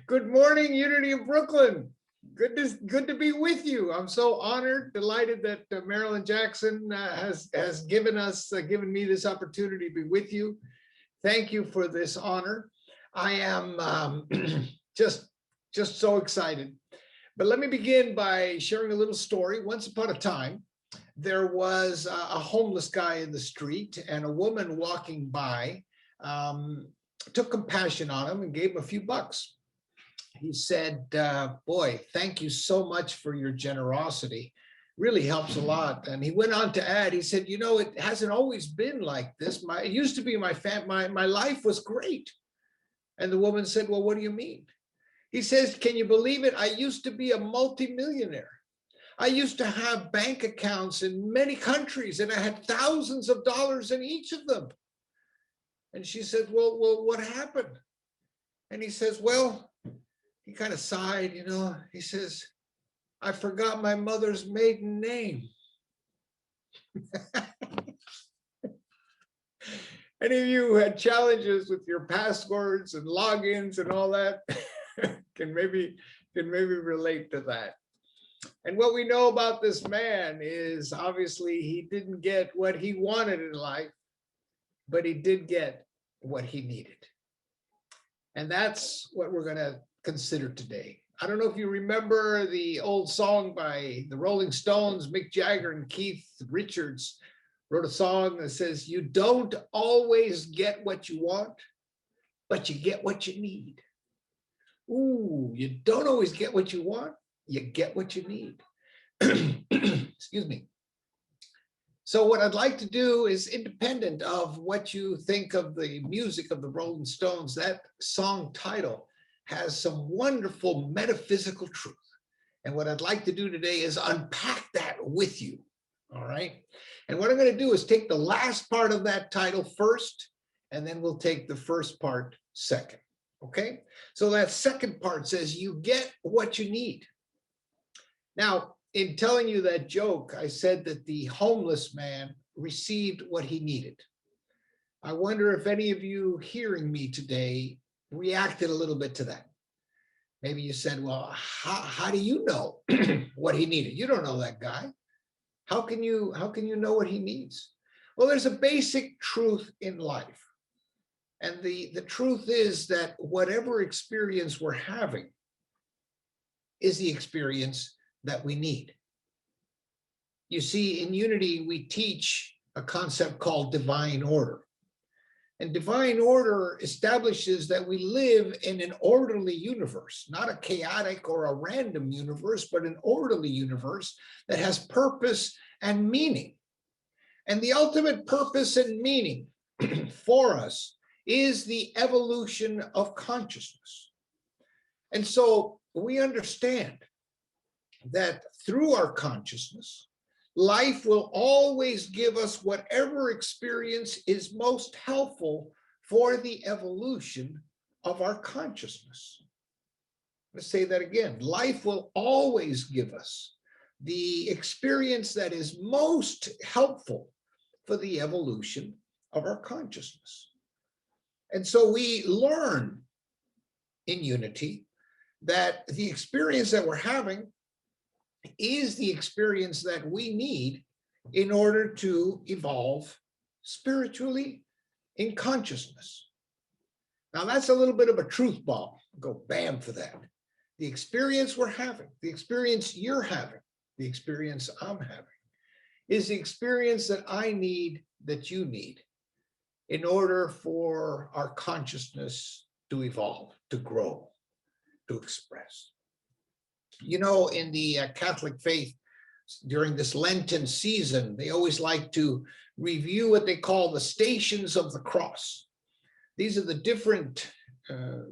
Good morning, Unity of Brooklyn. Good to be with you. I'm so honored, delighted that Marilyn Jackson has given me this opportunity to be with you. Thank you for this honor. I am just so excited. But let me begin by sharing a little story. Once upon a time, there was a homeless guy in the street, and a woman walking by took compassion on him and gave him a few bucks. He said, boy, thank you so much for your generosity. Really helps a lot. And he went on to add, he said, you know, it hasn't always been like this. It used to be my life was great. And the woman said, well, what do you mean? He says, can you believe it? I used to be a multimillionaire. I used to have bank accounts in many countries, and I had thousands of dollars in each of them. And she said, well, what happened? And he says, well, he kind of sighed, you know, he says, I forgot my mother's maiden name. Any of you who had challenges with your passwords and logins and all that can maybe relate to that. And what we know about this man is obviously he didn't get what he wanted in life, but he did get what he needed. And that's what we're going to consider today. I don't know if you remember the old song by the Rolling Stones. Mick Jagger and Keith Richards wrote a song that says, you don't always get what you want, but you get what you need. Ooh, you don't always get what you want, you get what you need. Excuse me. So what I'd like to do is, independent of what you think of the music of the Rolling Stones, that song title has some wonderful metaphysical truth. And what I'd like to do today is unpack that with you, all right? And what I'm going to do is take the last part of that title first, and then we'll take the first part second, okay? So that second part says, you get what you need. Now, in telling you that joke, I said that the homeless man received what he needed. I wonder if any of you hearing me today reacted a little bit to that. Maybe you said, well, how do you know what he needed? You don't know that guy. How can you know what he needs? Well, there's a basic truth in life. And the truth is that whatever experience we're having is the experience that we need. You see, in Unity, we teach a concept called divine order. And divine order establishes that we live in an orderly universe, not a chaotic or a random universe, but an orderly universe that has purpose and meaning. And the ultimate purpose and meaning for us is the evolution of consciousness. And so we understand that through our consciousness, life will always give us whatever experience is most helpful for the evolution of our consciousness. Let's say that again. Life will always give us the experience that is most helpful for the evolution of our consciousness. And so we learn in Unity that the experience that we're having is the experience that we need in order to evolve spiritually in consciousness. Now that's a little bit of a truth bomb. Go bam for that. The experience we're having, the experience you're having, the experience I'm having, is the experience that I need, that you need, in order for our consciousness to evolve, to grow, to express. You know, in the Catholic faith, during this Lenten season, they always like to review what they call the stations of the cross. These are the different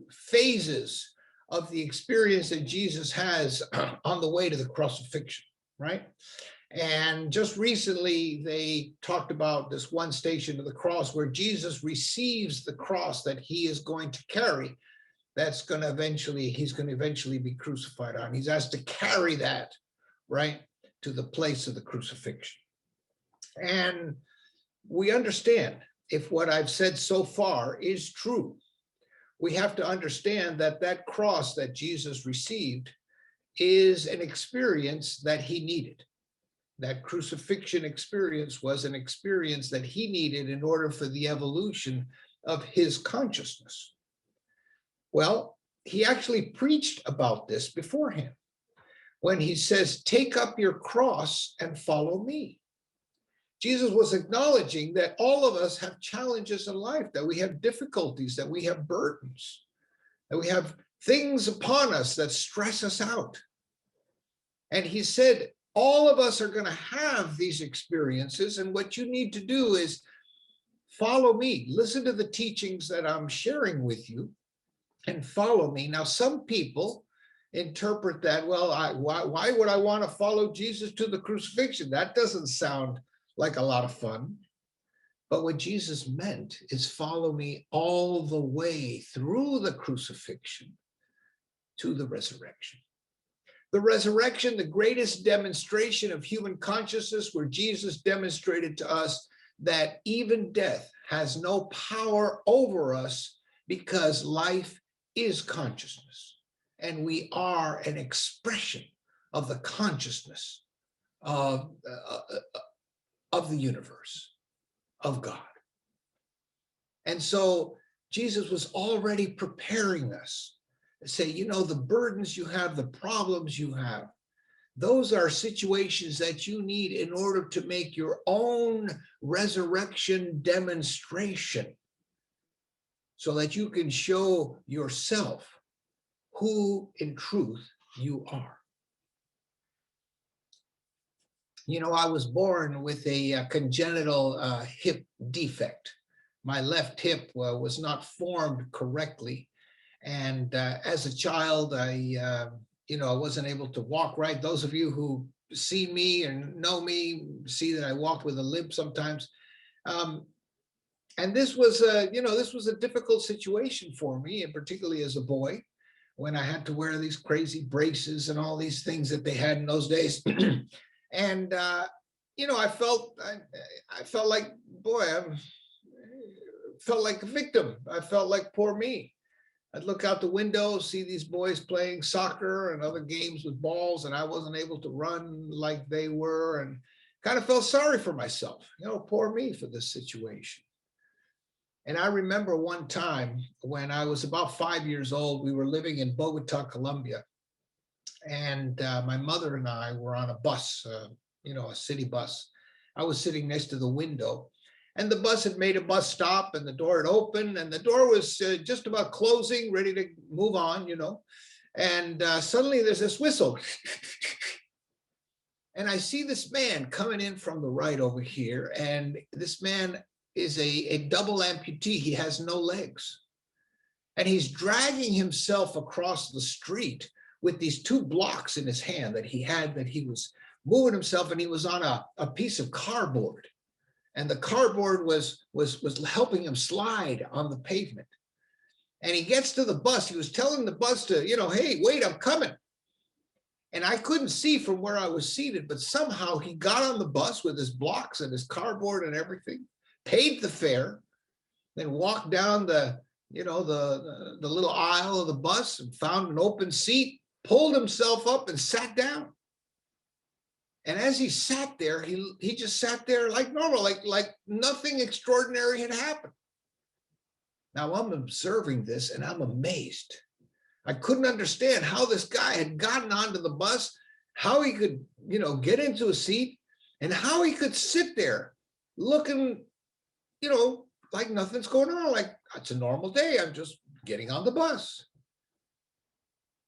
phases of the experience that Jesus has on the way to the crucifixion, right? And just recently, they talked about this one station of the cross where Jesus receives the cross that he is going to carry. He's going to eventually be crucified on. He's asked to carry that, right, to the place of the crucifixion. And we understand, if what I've said so far is true, we have to understand that that cross that Jesus received is an experience that he needed. That crucifixion experience was an experience that he needed in order for the evolution of his consciousness. Well, he actually preached about this beforehand when he says, take up your cross and follow me. Jesus was acknowledging that all of us have challenges in life, that we have difficulties, that we have burdens, that we have things upon us that stress us out. And he said, all of us are going to have these experiences, and what you need to do is follow me. Listen to the teachings that I'm sharing with you and follow me. Now, some people interpret that, well, why would I want to follow Jesus to the crucifixion? That doesn't sound like a lot of fun. But what Jesus meant is follow me all the way through the crucifixion to the resurrection. The resurrection, the greatest demonstration of human consciousness, where Jesus demonstrated to us that even death has no power over us, because life is consciousness, and we are an expression of the consciousness of the universe, of God. And so Jesus was already preparing us to say, you know, the burdens you have, the problems you have, those are situations that you need in order to make your own resurrection demonstration, so that you can show yourself who in truth you are. You know, I was born with a congenital hip defect. My left hip was not formed correctly. And as a child, I wasn't able to walk right. Those of you who see me and know me see that I walked with a limp sometimes. And this was a difficult situation for me, and particularly as a boy, when I had to wear these crazy braces and all these things that they had in those days. And I felt like, felt like a victim. I felt like poor me. I'd look out the window, see these boys playing soccer and other games with balls, and I wasn't able to run like they were, and kind of felt sorry for myself. Poor me for this situation. And I remember one time when I was about 5 years old, we were living in Bogota, Colombia. And my mother and I were on a bus, a city bus. I was sitting next to the window, and the bus had made a bus stop, and the door had opened, and the door was just about closing, ready to move on, And suddenly there's this whistle. And I see this man coming in from the right over here. And this man is a double amputee. He has no legs. And he's dragging himself across the street with these 2 blocks in his hand that he was moving himself, and he was on a piece of cardboard. And the cardboard was helping him slide on the pavement. And he gets to the bus. He was telling the bus to, hey, wait, I'm coming. And I couldn't see from where I was seated, but somehow he got on the bus with his blocks and his cardboard and everything, paid the fare, then walked down the little aisle of the bus and found an open seat, pulled himself up and sat down. And as he sat there, he just sat there like normal, like nothing extraordinary had happened. Now I'm observing this and I'm amazed. I couldn't understand how this guy had gotten onto the bus, how he could, get into a seat, and how he could sit there looking, like nothing's going on, like it's a normal day. I'm just getting on the bus.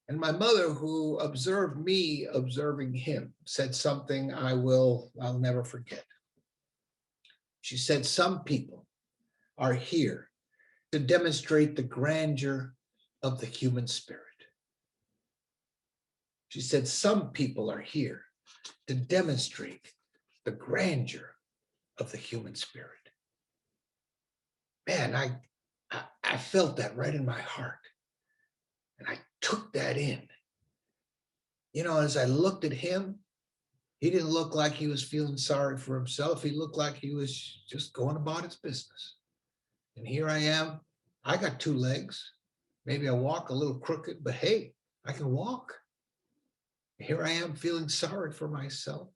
And my mother, who observed me observing him, said something I'll never forget. She said, some people are here to demonstrate the grandeur of the human spirit. She said, some people are here to demonstrate the grandeur of the human spirit. Man, I felt that right in my heart. And I took that in. As I looked at him, he didn't look like he was feeling sorry for himself. He looked like he was just going about his business. And here I am. I got 2 legs. Maybe I walk a little crooked, but hey, I can walk. Here I am feeling sorry for myself.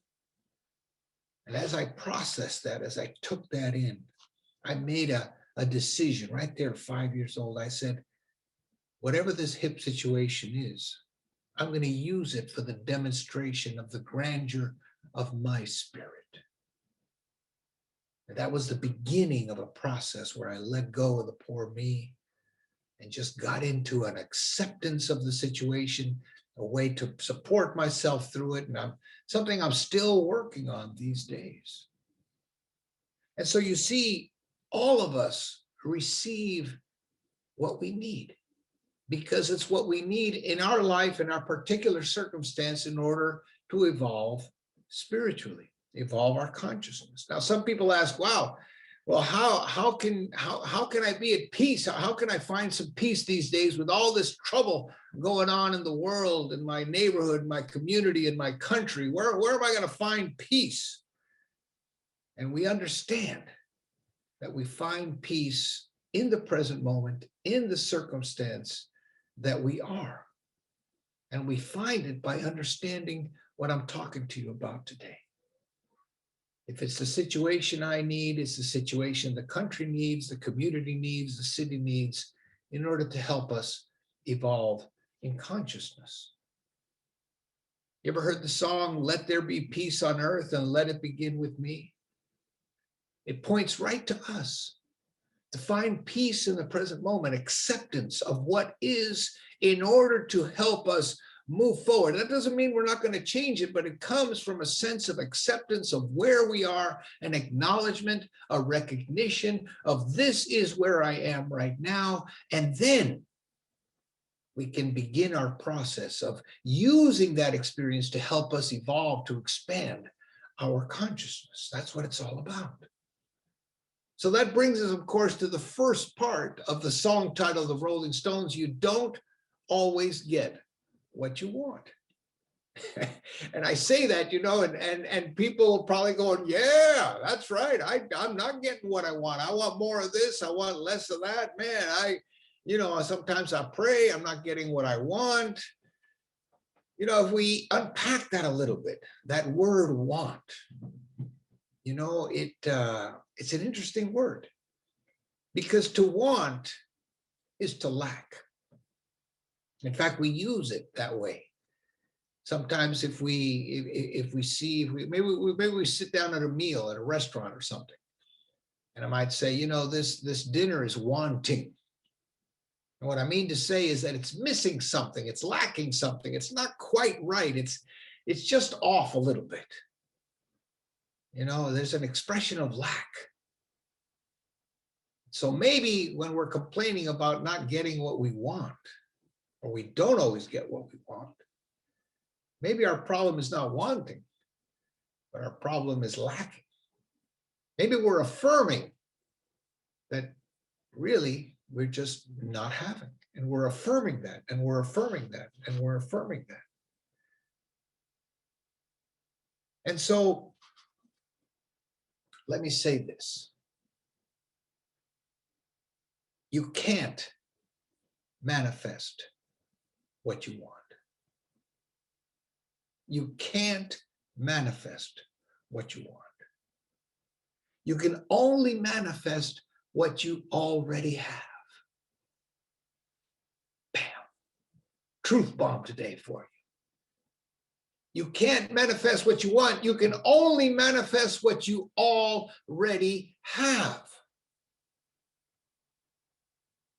And as I processed that, as I took that in, I made a decision right there at 5 years old. I said, whatever this hip situation is, I'm going to use it for the demonstration of the grandeur of my spirit. And that was the beginning of a process where I let go of the poor me and just got into an acceptance of the situation, a way to support myself through it. And something I'm still working on these days. And so you see, all of us receive what we need, because it's what we need in our life, in our particular circumstance, in order to evolve spiritually, evolve our consciousness. Now, some people ask, wow, well, how can I be at peace? How can I find some peace these days with all this trouble going on in the world, in my neighborhood, my community, in my country? Where am I going to find peace? And we understand that we find peace in the present moment, in the circumstance that we are. And we find it by understanding what I'm talking to you about today. If it's the situation I need, it's the situation the country needs, the community needs, the city needs, in order to help us evolve in consciousness. You ever heard the song, "Let There Be Peace on Earth and Let It Begin with Me"? It points right to us, to find peace in the present moment, acceptance of what is, in order to help us move forward. That doesn't mean we're not going to change it, but it comes from a sense of acceptance of where we are, an acknowledgement, a recognition of this is where I am right now. And then we can begin our process of using that experience to help us evolve, to expand our consciousness. That's what it's all about. So that brings us, of course, to the first part of the song title, The Rolling Stones, "You Don't Always Get What You Want." And I say that, and people are probably going, yeah, that's right. I'm not getting what I want. I want more of this. I want less of that. Man, sometimes I pray, I'm not getting what I want. If we unpack that a little bit, that word want, it's an interesting word, because to want is to lack. In fact, we use it that way. Sometimes if we sit down at a meal at a restaurant or something, and I might say, this dinner is wanting. And what I mean to say is that it's missing something, it's lacking something, it's not quite right, it's just off a little bit. There's an expression of lack. So maybe when we're complaining about not getting what we want, or we don't always get what we want, maybe our problem is not wanting, but our problem is lacking. Maybe we're affirming that really we're just not having, and we're affirming that, and we're affirming that, and we're affirming that. And so let me say this. You can't manifest what you want. You can't manifest what you want. You can only manifest what you already have. Bam. Truth bomb today for you. You can't manifest what you want. You can only manifest what you already have.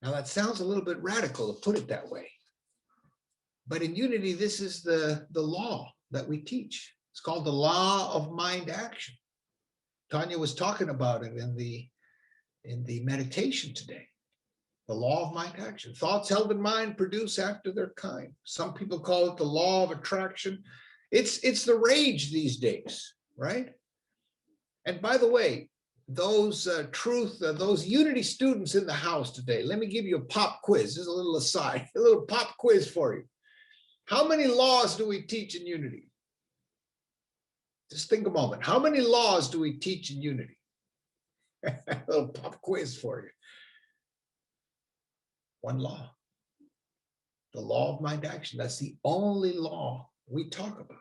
Now that sounds a little bit radical to put it that way. But in Unity, this is the law that we teach. It's called the law of mind action. Tanya was talking about it in the meditation today. The law of mind action. Thoughts held in mind produce after their kind. Some people call it the law of attraction. It's the rage these days, right? And by the way, those those Unity students in the house today, let me give you a pop quiz. This is a little aside, a little pop quiz for you. How many laws do we teach in Unity? Just think a moment. How many laws do we teach in Unity? A little pop quiz for you. One law. The law of mind action. That's the only law we talk about.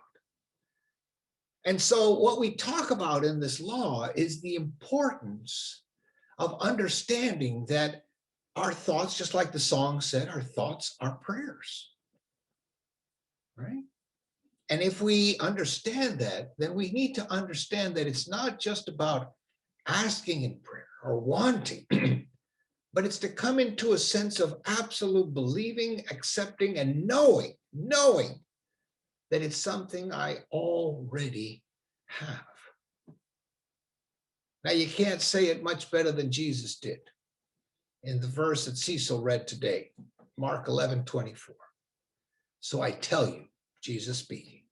And so what we talk about in this law is the importance of understanding that our thoughts, just like the song said, our thoughts are prayers, right? And if we understand that, then we need to understand that it's not just about asking in prayer or wanting, but it's to come into a sense of absolute believing, accepting, and knowing that it's something I already have. Now, you can't say it much better than Jesus did in the verse that Cecil read today, Mark 11:24. So I tell you, Jesus speaking,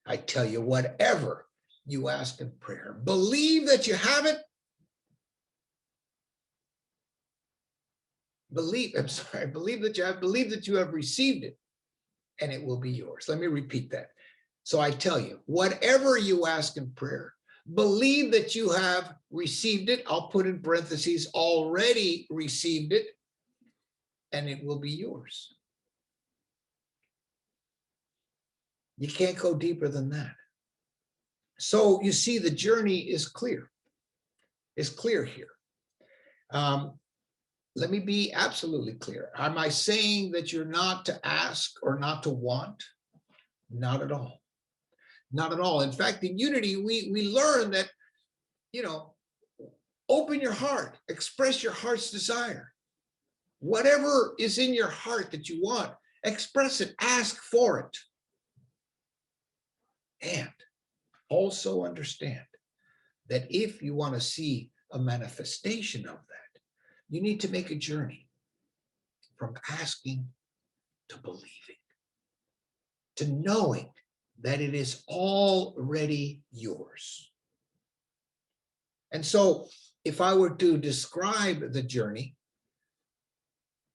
I tell you, whatever you ask in prayer, believe that you have it. Believe that you have received it, and it will be yours. Let me repeat that. So I tell you, whatever you ask in prayer, believe that you have received it. I'll put in parentheses, already received it, and it will be yours. You can't go deeper than that. So you see, the journey is clear. It's clear here. Let me be absolutely clear. Am I saying that you're not to ask or not to want? Not at all. Not at all. In fact, in Unity, we learn that, open your heart, express your heart's desire. Whatever is in your heart that you want, express it, ask for it. And also understand that if you want to see a manifestation of that, you need to make a journey from asking to believing, to knowing that it is already yours. And so if I were to describe the journey,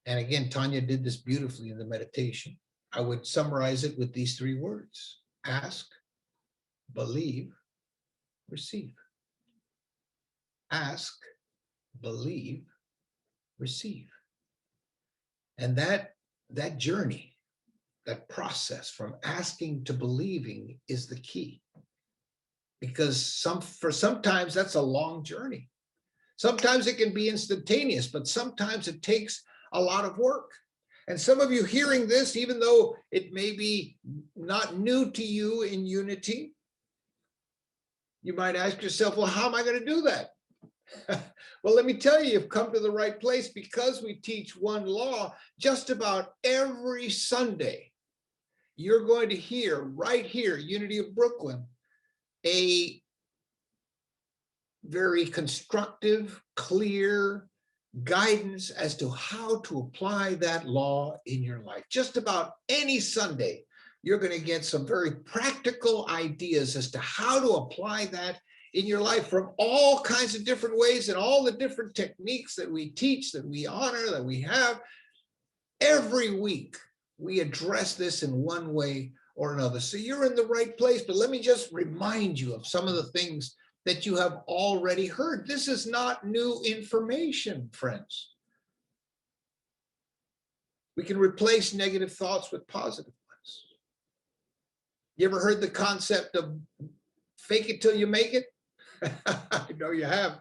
and again, Tanya did this beautifully in the meditation, I would summarize it with these three words: ask, believe, receive. Ask, believe, receive. And that journey, that process from asking to believing is the key. Because sometimes that's a long journey. Sometimes it can be instantaneous, but sometimes it takes a lot of work. And some of you hearing this, even though it may be not new to you in Unity, you might ask yourself, well, how am I going to do that? Well, let me tell you, you've come to the right place, because we teach one law just about every Sunday. You're going to hear right here, Unity of Brooklyn, a very constructive, clear guidance as to how to apply that law in your life. Just about any Sunday, you're going to get some very practical ideas as to how to apply that in your life from all kinds of different ways and all the different techniques that we teach, that we honor, that we have. Every week, we address this in one way or another. So you're in the right place, but let me just remind you of some of the things that you have already heard. This is not new information, friends. We can replace negative thoughts with positive ones. You ever heard the concept of fake it till you make it? I know you have.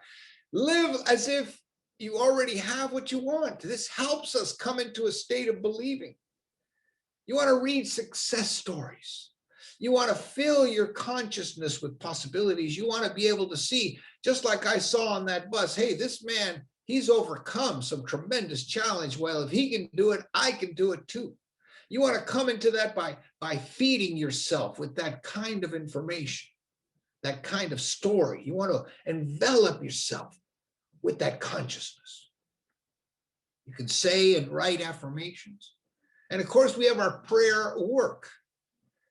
Live as if you already have what you want. This helps us come into a state of believing. You want to read success stories. You want to fill your consciousness with possibilities. You want to be able to see, just like I saw on that bus, hey, this man, he's overcome some tremendous challenge. Well, if he can do it, I can do it too. You want to come into that by feeding yourself with that kind of information, that kind of story. You want to envelop yourself with that consciousness. You can say and write affirmations. And of course, we have our prayer work.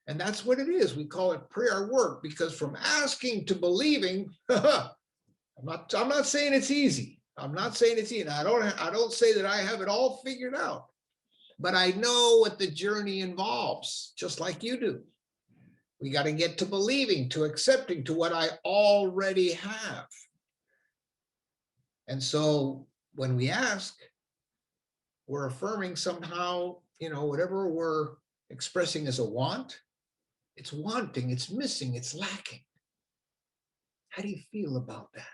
And that's what it is. We call it prayer work, because from asking to believing, I'm not saying it's easy. I'm not saying it's easy. I don't say that I have it all figured out, but I know what the journey involves, just like you do. We got to get to believing, to accepting, to what I already have. And so when we ask, we're affirming somehow whatever we're expressing as a want, it's wanting, it's missing, it's lacking. How do you feel about that?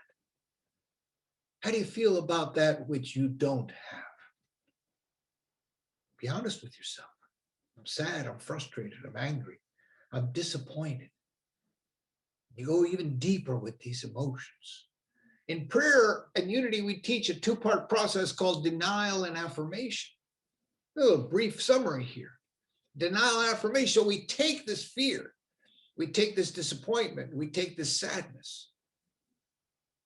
How do you feel about that which you don't have? Be honest with yourself. I'm sad, I'm frustrated, I'm angry, I'm disappointed. You go even deeper with these emotions. In prayer and unity, we teach a two-part process called denial and affirmation. A little brief summary here. Denial and affirmation. So we take this fear, we take this disappointment, we take this sadness,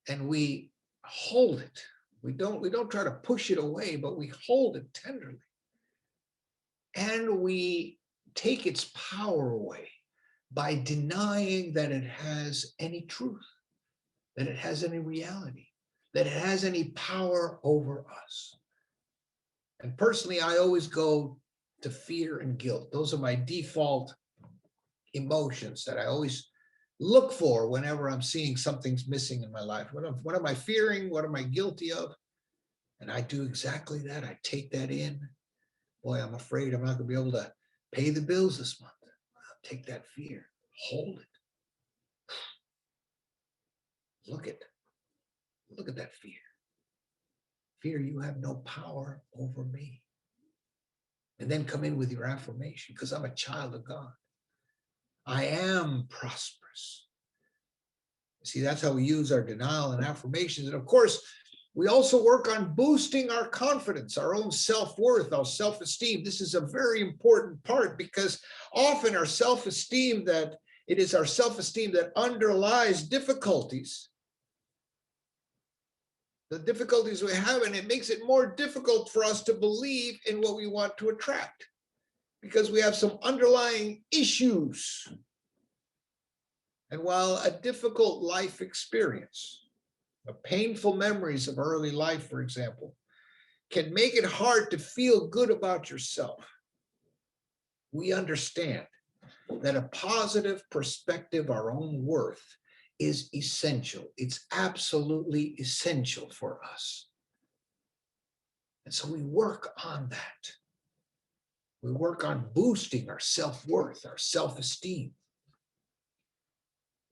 and we hold it. We don't try to push it away, but we hold it tenderly. And we take its power away by denying that it has any truth, that it has any reality, that it has any power over us. And personally, I always go to fear and guilt. Those are my default emotions that I always look for whenever I'm seeing something's missing in my life. What am I fearing? What am I guilty of? And I do exactly that. I take that in. Boy, I'm afraid I'm not going to be able to pay the bills this month. I'll take that fear, hold it. Look at that fear. Fear, you have no power over me. And then come in with your affirmation, because I'm a child of God. I am prosperous. See, that's how we use our denial and affirmations. And of course, we also work on boosting our confidence, our own self-worth, our self-esteem. This is a very important part, because often our self-esteem, that it is our self-esteem that underlies difficulties. The difficulties we have, and it makes it more difficult for us to believe in what we want to attract, because we have some underlying issues. And while a difficult life experience, the painful memories of early life, for example, can make it hard to feel good about yourself, we understand that a positive perspective, our own worth, is essential. It's absolutely essential for us. And so we work on that. We work on boosting our self-worth, our self-esteem.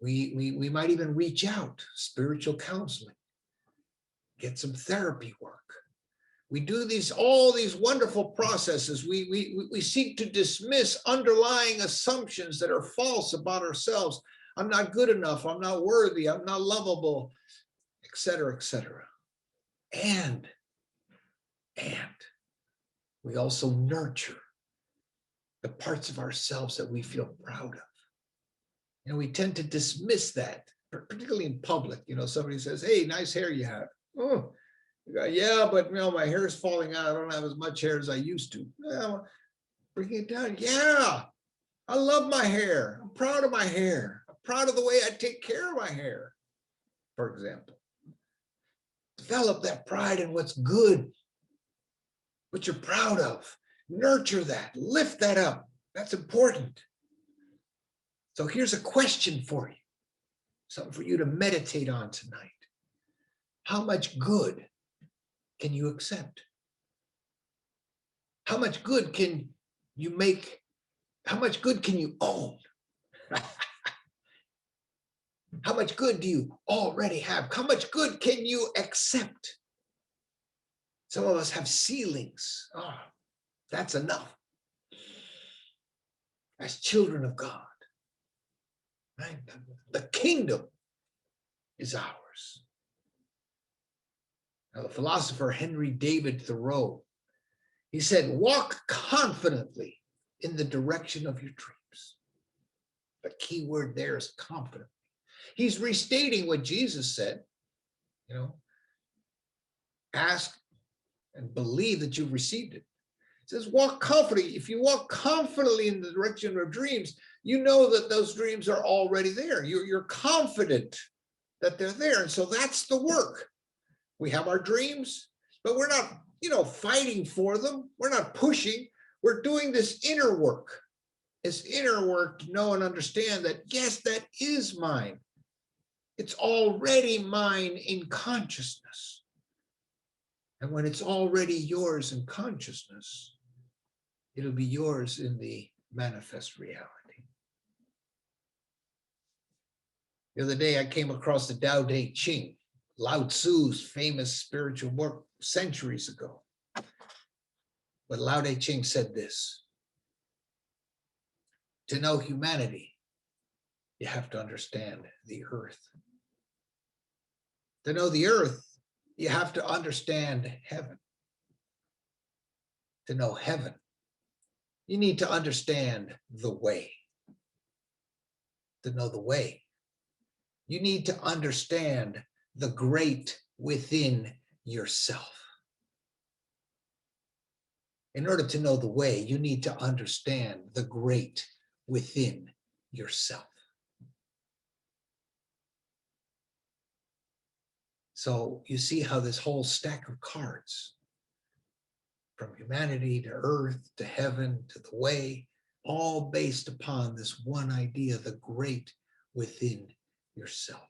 We might even reach out, spiritual counseling, get some therapy work. We do all these wonderful processes. We seek to dismiss underlying assumptions that are false about ourselves. I'm not good enough, I'm not worthy, I'm not lovable, etc., etc. And we also nurture the parts of ourselves that we feel proud of. We tend to dismiss that, particularly in public. Somebody says, hey, nice hair you have. Oh, yeah, but my hair is falling out. I don't have as much hair as I used to. Well, bring it down. Yeah, I love my hair. I'm proud of my hair. I'm proud of the way I take care of my hair, for example. Develop that pride in what's good, what you're proud of. Nurture that. Lift that up. That's important. So here's a question for you, something for you to meditate on tonight. How much good can you accept? How much good can you make? How much good can you own? How much good do you already have? How much good can you accept? Some of us have ceilings. Oh, that's enough. As children of God, right? The kingdom is ours. Now, the philosopher Henry David Thoreau, he said, walk confidently in the direction of your dreams. The key word there is confidently. He's restating what Jesus said, ask and believe that you've received it. He says, walk confidently. If you walk confidently in the direction of dreams, you know that those dreams are already there. You're confident that they're there. And so that's the work. We have our dreams, but we're not, fighting for them. We're not pushing. We're doing this inner work. This inner work to know and understand that, yes, that is mine. It's already mine in consciousness. And when it's already yours in consciousness, It'll be yours in the manifest reality. The other day, I came across the Tao Te Ching, Lao Tzu's famous spiritual work centuries ago. But Lao Te Ching said this: to know humanity, you have to understand the earth. To know the earth, you have to understand heaven. To know heaven, you need to understand the way. To know the way, you need to understand the great within yourself. In order to know the way, you need to understand the great within yourself. So you see how this whole stack of cards, from humanity to earth to heaven to the way, all based upon this one idea, the great within yourself.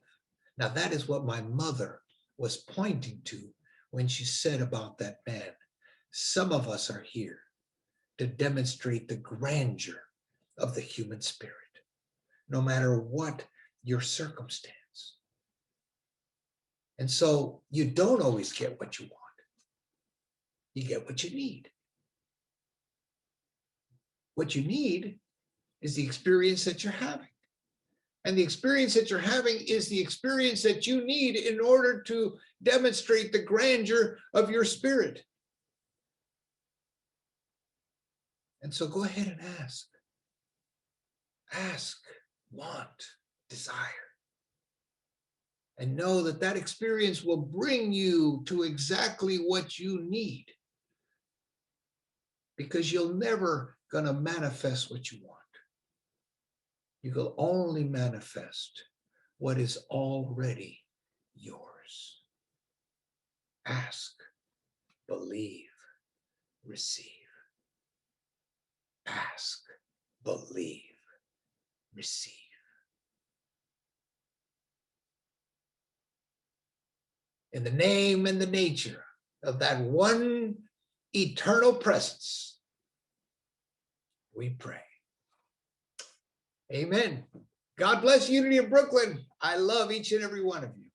Now, that is what my mother was pointing to when she said about that man, some of us are here to demonstrate the grandeur of the human spirit, no matter what your circumstance. And so you don't always get what you want. You get what you need. What you need is the experience that you're having. And the experience that you're having is the experience that you need in order to demonstrate the grandeur of your spirit. And so go ahead and ask. Ask, want, desire. And know that that experience will bring you to exactly what you need. Because you're never going to manifest what you want. You will only manifest what is already yours. Ask, believe, receive. Ask, believe, receive. In the name and the nature of that one eternal presence, we pray. Amen. God bless Unity of Brooklyn. I love each and every one of you.